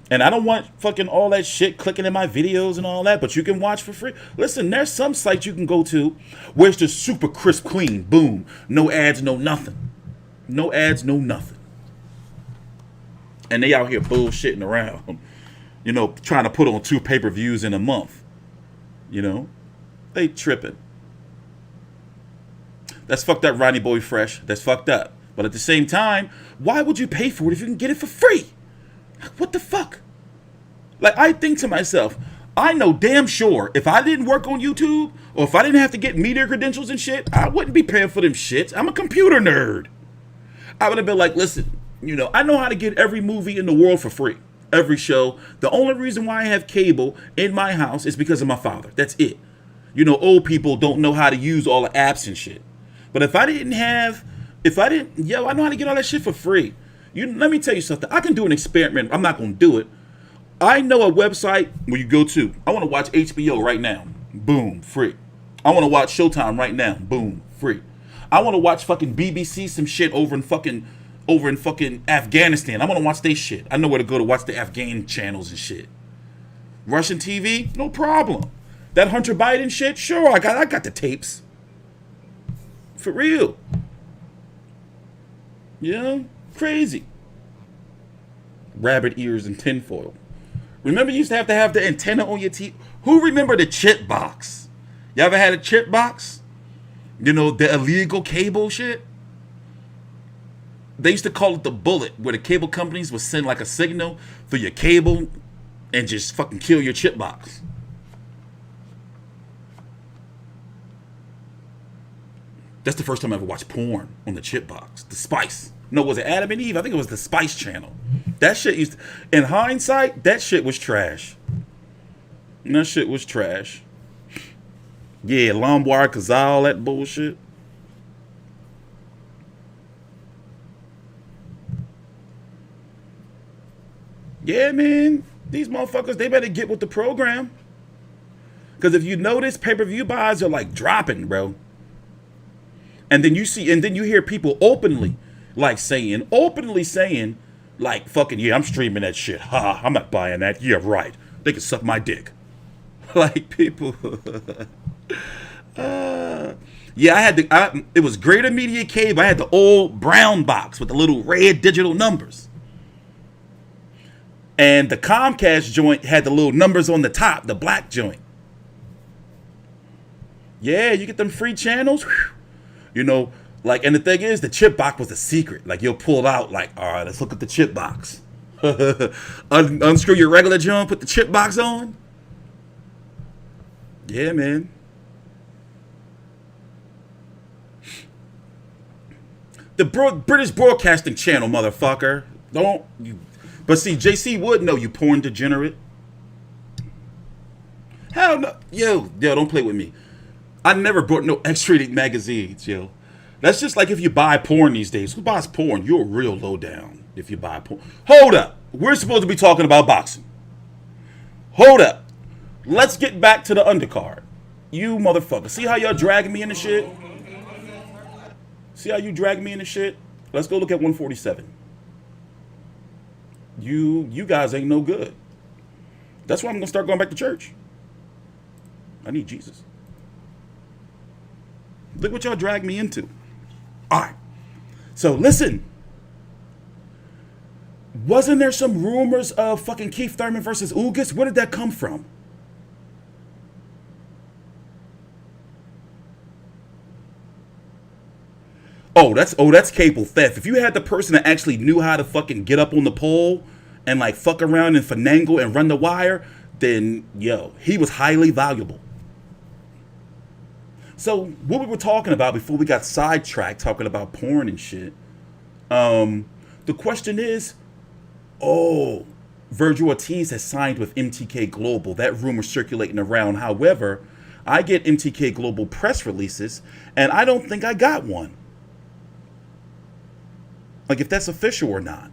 And I don't want fucking all that shit clicking in my videos and all that, but you can watch for free. Listen, there's some sites you can go to where it's just super crisp, clean, boom. No ads, no nothing. No ads, no nothing. And they out here bullshitting around, you know, trying to put on 2 pay-per-views in a month. You know, they tripping. That's fucked up, Ronnie Boy Fresh. That's fucked up. But at the same time, why would you pay for it if you can get it for free? What the fuck? Like, I think to myself, I know damn sure if I didn't work on YouTube or if I didn't have to get media credentials and shit, I wouldn't be paying for them shits. I'm a computer nerd. I would have been like, listen, you know, I know how to get every movie in the world for free. Every show. The only reason why I have cable in my house is because of my father. That's it. You know, old people don't know how to use all the apps and shit. But I know how to get all that shit for free. Let me tell you something. I can do an experiment. I'm not going to do it. I know a website where you go to. I want to watch HBO right now. Boom, free. I want to watch Showtime right now. Boom, free. I want to watch fucking BBC some shit over in fucking Afghanistan. I want to watch their shit. I know where to go to watch the Afghan channels and shit. Russian TV, no problem. That Hunter Biden shit, sure, I got the tapes. For real. Yeah, crazy. Rabbit ears and tinfoil. Remember you used to have the antenna on your TV? Who remember the chip box? You ever had a chip box? You know, the illegal cable shit? They used to call it the bullet, where the cable companies would send like a signal through your cable and just fucking kill your chip box. That's the first time I ever watched porn on the chip box. The Spice. No, was it Adam and Eve? I think it was the Spice Channel. That shit used to, in hindsight, that shit was trash. That shit was trash. Yeah, Lombard, Kazaa, all that bullshit. Yeah, man. These motherfuckers, they better get with the program. Because if you notice, pay-per-view buys are like dropping, bro. And then you hear people openly saying, like, fucking, yeah, I'm streaming that shit. Ha, I'm not buying that. Yeah, right. They can suck my dick. Like, people. Yeah, it was Greater Media Cable. I had the old brown box with the little red digital numbers. And the Comcast joint had the little numbers on the top, the black joint. Yeah, you get them free channels. Whew. You know, like, and the thing is, the chip box was a secret. Like, you'll pull it out, like, all right, let's look at the chip box. Unscrew your regular joint, put the chip box on. Yeah, man. The British Broadcasting Channel, motherfucker. Don't you? But see, JC would know, you porn degenerate. Hell no. Yo, don't play with me. I never bought no X-rated magazines, yo. That's just like if you buy porn these days. Who buys porn? You're real low down if you buy porn. Hold up. We're supposed to be talking about boxing. Hold up. Let's get back to the undercard. You motherfucker. See how y'all dragging me in the shit? See how you drag me in the shit? Let's go look at 147. You guys ain't no good. That's why I'm gonna start going back to church. I need Jesus. Look what y'all dragged me into. All right. So listen. Wasn't there some rumors of fucking Keith Thurman versus Ugas? Where did that come from? Oh, that's cable theft. If you had the person that actually knew how to fucking get up on the pole and like fuck around and finagle and run the wire, then yo, he was highly valuable. So what we were talking about before we got sidetracked talking about porn and shit, the question is, Virgil Ortiz has signed with MTK Global. That rumor circulating around. However, I get MTK Global press releases, and I don't think I got one. Like if that's official or not.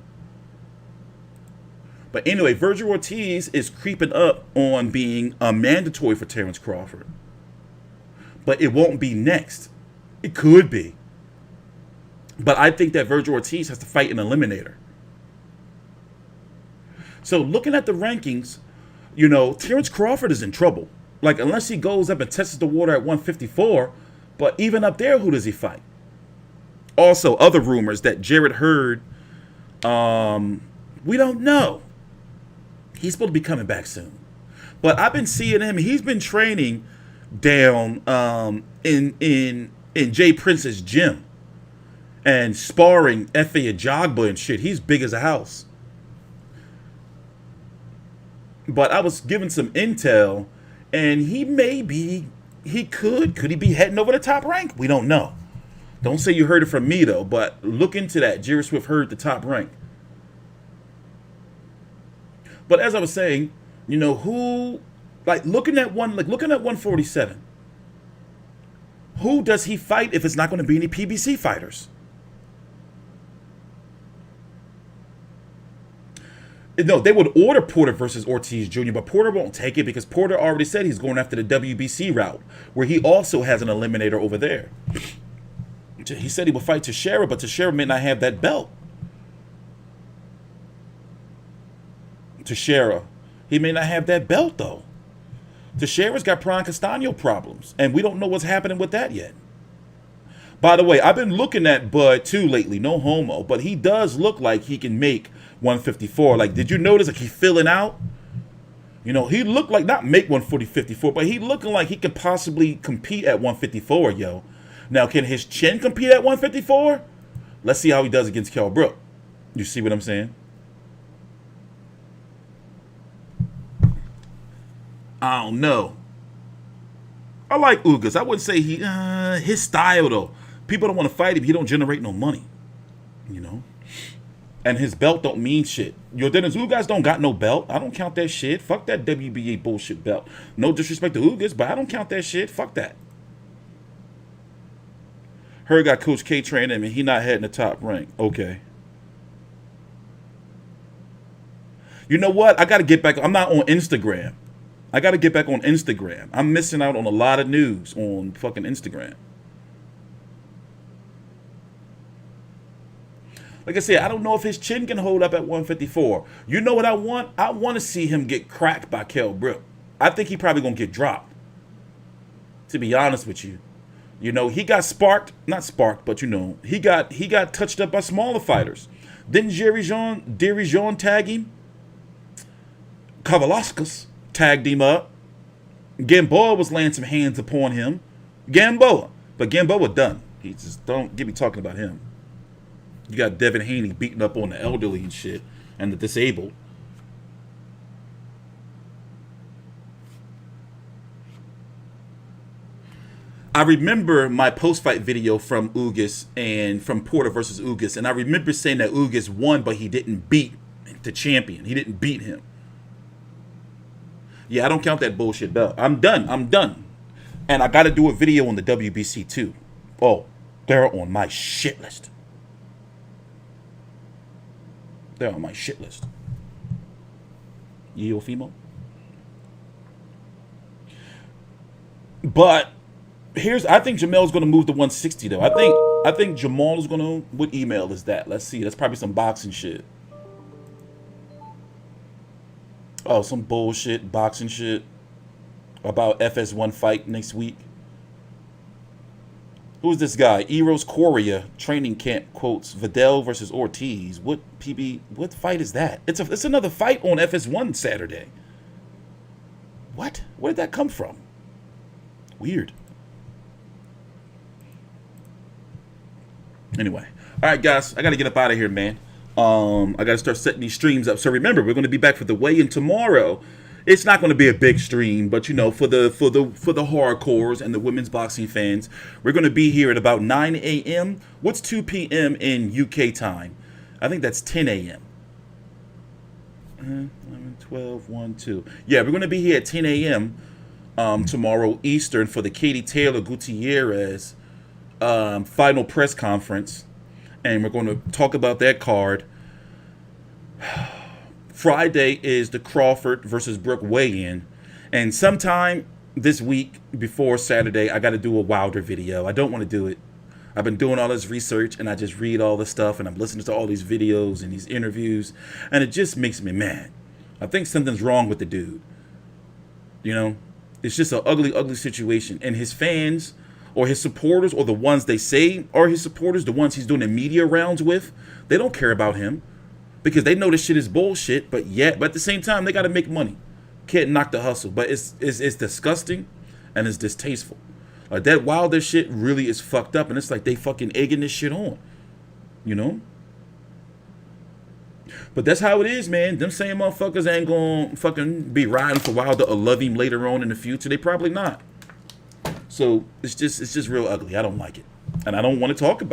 But anyway, Virgil Ortiz is creeping up on being mandatory for Terence Crawford. But it won't be next. It could be. But I think that Virgil Ortiz has to fight an eliminator. So looking at the rankings, you know, Terence Crawford is in trouble. Like unless he goes up and tests the water at 154, but even up there, who does he fight? Also, other rumors that Jared Hurd, we don't know. He's supposed to be coming back soon. But I've been seeing him. He's been training down in Jay Prince's gym and sparring Efe Ajagba and shit. He's big as a house. But I was given some intel, and could he be heading over the top rank? We don't know. Don't say you heard it from me though, but look into that. Jerry Swift heard the top rank. But as I was saying, you know, looking at 147. Who does he fight if it's not going to be any PBC fighters? No, they would order Porter versus Ortiz Jr., but Porter won't take it because Porter already said he's going after the WBC route, where he also has an eliminator over there. He said he would fight Teixeira, but Teixeira may not have that belt. Teixeira, he may not have that belt though. Teixeira's got Brian Castano problems, and we don't know what's happening with that yet. By the way, I've been looking at Bud too lately, no homo, but he does look like he can make 154. Like, did you notice like he's filling out? You know, he looked like, not make 140-54, but he looking like he could possibly compete at 154, yo. Now, can his chin compete at 154? Let's see how he does against Kell Brook. You see what I'm saying? I don't know. I like Ugas. I wouldn't say his style, though. People don't want to fight him. He don't generate no money, you know? And his belt don't mean shit. Yo, Dennis, Ugas don't got no belt. I don't count that shit. Fuck that WBA bullshit belt. No disrespect to Ugas, but I don't count that shit. Fuck that. Heard got Coach K training him, and he not heading the top rank. Okay. You know what? I got to get back. I'm not on Instagram. I got to get back on Instagram. I'm missing out on a lot of news on fucking Instagram. Like I said, I don't know if his chin can hold up at 154. You know what I want? I want to see him get cracked by Kell Brook. I think he probably going to get dropped. To be honest with you. You know, he got sparked. Not sparked, but you know, he got touched up by smaller fighters. Didn't Dirijon tag him? Kavalauskas tagged him up. Gamboa was laying some hands upon him. Gamboa. But Gamboa done. He just don't get me talking about him. You got Devin Haney beating up on the elderly and shit and the disabled. I remember my post-fight video from Ugas and from Porter versus Ugas, and I remember saying that Ugas won, but he didn't beat the champion. He didn't beat him. Yeah, I don't count that bullshit belt. I'm done. I'm done. And I got to do a video on the WBC too. Oh, they're on my shit list. They're on my shit list. Yeo Fimo. But I think Jamal's gonna move to 160 though. I think Jamal is gonna. What email is that? Let's see. That's probably some boxing shit. Oh, some bullshit boxing shit about FS1 fight next week. Who's this guy? Eros Korea training camp quotes Vidal versus Ortiz. What fight is that? It's another fight on FS1 Saturday. What? Where did that come from? Weird. Anyway, all right, guys, I gotta get up out of here, man. I gotta start setting these streams up. So remember, we're gonna be back for the weigh-in tomorrow. It's not gonna be a big stream, but you know, for the hardcores and the women's boxing fans, we're gonna be here at about 9 a.m. What's 2 p.m. in UK time? I think that's 10 a.m. 11, 12, 1, 2. Yeah, we're gonna be here at 10 a.m. Tomorrow Eastern for the Katie Taylor Gutierrez final press conference, and we're going to talk about that card. Friday is the Crawford versus Brook weigh-in, and sometime this week before Saturday I got to do a Wilder video. I don't want to do it. I've been doing all this research and I just read all this stuff and I'm listening to all these videos and these interviews, and it just makes me mad. I think something's wrong with the dude. You know, it's just an ugly situation, and his fans or his supporters, or the ones they say are his supporters, the ones he's doing the media rounds with, they don't care about him because they know this shit is bullshit. But at the same time, they got to make money. Can't knock the hustle, but it's disgusting and it's distasteful. Like that Wilder shit really is fucked up, and it's like they fucking egging this shit on, you know. But that's how it is, man. Them same motherfuckers ain't gonna fucking be riding for Wilder or love him later on in the future. They probably not. So it's just real ugly. I don't like it, and I don't want to talk about it.